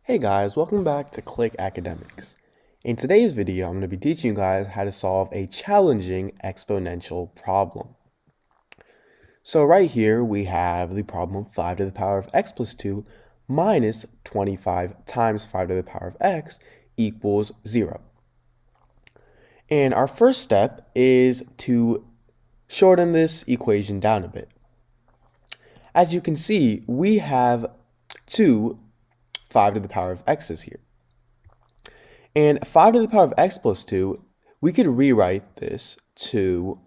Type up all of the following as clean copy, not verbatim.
Hey guys, welcome back to Click Academics. In today's video, I'm going to be teaching you guys how to solve a challenging exponential problem. So right here, we have the problem 5 to the power of x plus 2 minus 25 times 5 to the power of x equals 0. And our first step is to shorten this equation down a bit. As you can see, we have two 5 to the power of x's here. And 5 to the power of x plus 2, we could rewrite this to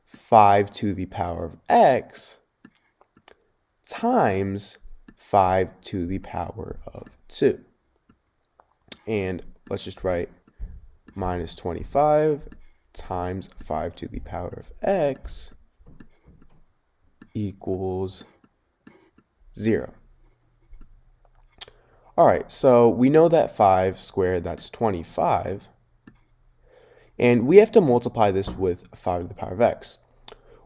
5 to the power of x times 5 to the power of 2. And let's just write minus 25 times 5 to the power of x equals 0. All right, so we know that 5 squared, that's 25. And we have to multiply this with 5 to the power of x.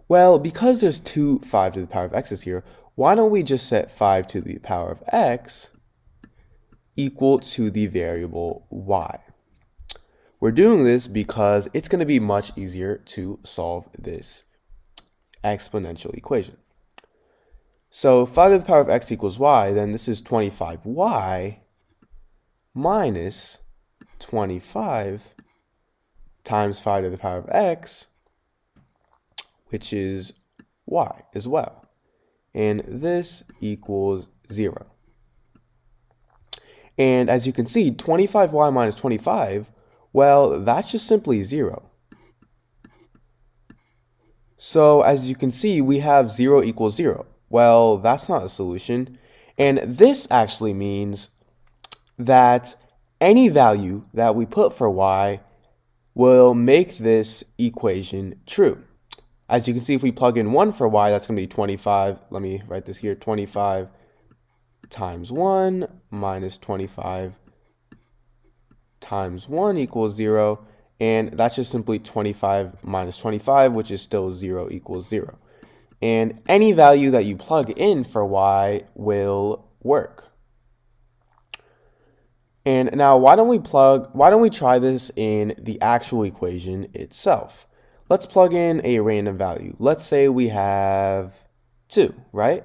Well, because there's two 5 to the power of x's here, why don't we just set 5 to the power of x equal to the variable y? We're doing this because it's going to be much easier to solve this exponential equation. So 5 to the power of x equals y, then this is 25y minus 25 times 5 to the power of x, which is y as well. And this equals 0. And as you can see, 25y minus 25, well, that's just simply 0. So as you can see, we have 0 equals 0. Well, that's not a solution. And this actually means that any value that we put for y will make this equation true. As you can see, if we plug in 1 for y, that's going to be 25. Let me write this here. 25 times 1 minus 25 times 1 equals 0. And that's just simply 25 minus 25, which is still 0 equals 0. And any value that you plug in for y will work. And now why don't we try this in the actual equation itself? Let's plug in a random value. Let's say we have 2, right?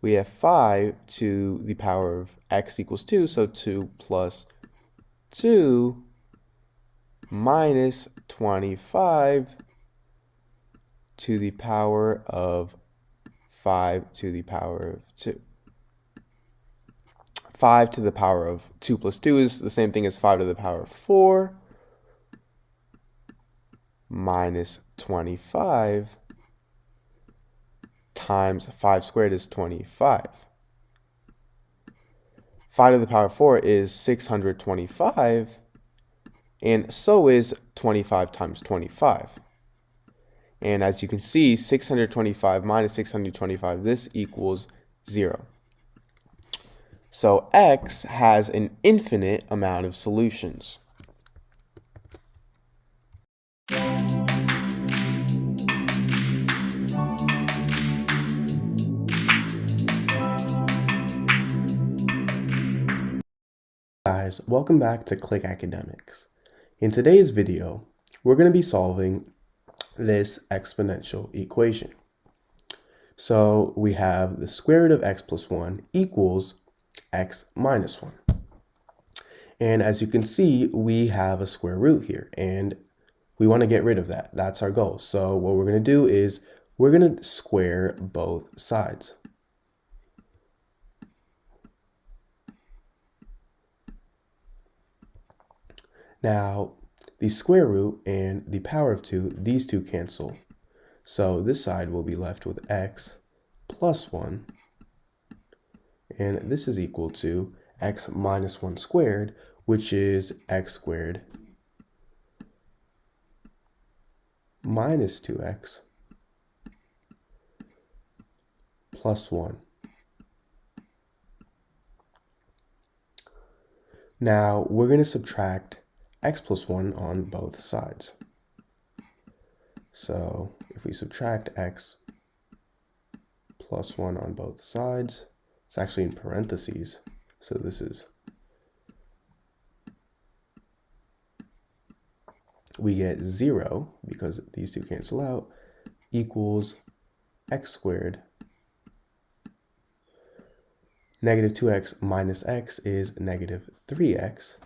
We have 5 to the power of x equals 2, so 2 plus 2 minus 25 to the power of 5 to the power of 2. 5 to the power of 2 plus 2 is the same thing as 5 to the power of 4 minus 25 times 5 squared is 25. 5 to the power of 4 is 625, and so is 25 times 25. And as you can see, 625 minus 625, this equals 0. So x has an infinite amount of solutions. Guys, welcome back to Click Academics. In today's video, we're going to be solving this exponential equation. So we have the square root of x plus 1 equals x minus 1. And as you can see, we have a square root here, and we want to get rid of that. That's our goal. So what we're going to do is we're going to square both sides. Now, the square root and the power of 2, these two cancel. So this side will be left with x plus 1. And this is equal to x minus 1 squared, which is x squared minus 2x plus 1. Now, we're going to subtract x plus 1 on both sides. So if we subtract x plus 1 on both sides, it's actually in parentheses, so this is we get 0, because these two cancel out, equals x squared. Negative 2x minus x is negative 3x.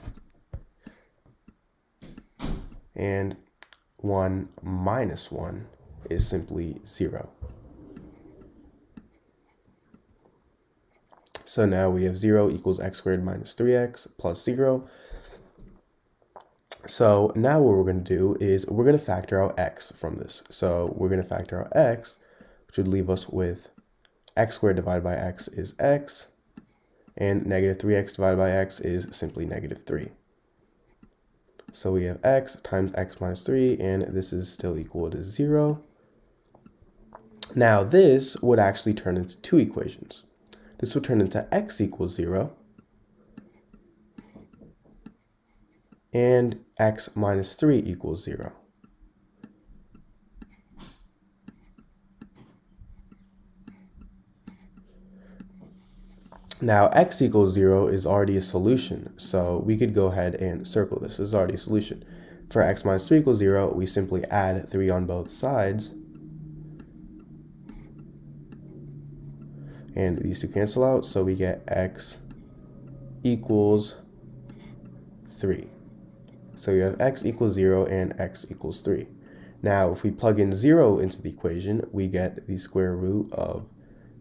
And 1 minus 1 is simply 0. So now we have 0 equals x squared minus 3x plus 0. So now what we're going to do is we're going to factor out x from this. So we're going to factor out x, which would leave us with x squared divided by x is x, and negative 3x divided by x is simply negative 3. So we have x times x minus 3, and this is still equal to 0. Now this would actually turn into two equations. This would turn into x equals 0, and x minus 3 equals 0. Now x equals 0 is already a solution, so we could go ahead and circle this. This is already a solution. For x minus 3 equals 0, we simply add 3 on both sides, and these two cancel out, so we get x equals 3. So we have x equals 0 and x equals 3. Now, if we plug in 0 into the equation, we get the square root of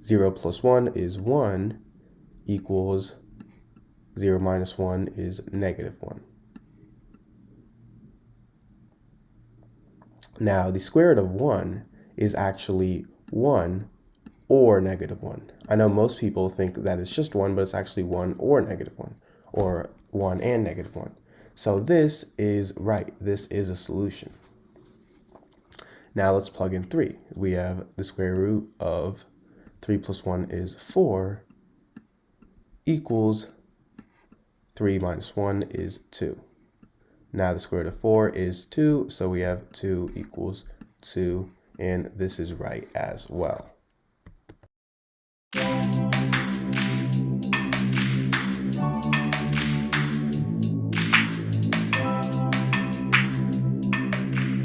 0 plus 1 is 1 equals 0 minus 1 is negative 1. Now, the square root of 1 is actually 1 or negative 1. I know most people think that it's just 1, but it's actually 1 or negative 1, or 1 and negative 1. So this is right. This is a solution. Now let's plug in 3. We have the square root of 3 plus 1 is 4 equals 3 minus 1 is 2. Now the square root of 4 is 2, so we have 2 equals 2, and this is right as well.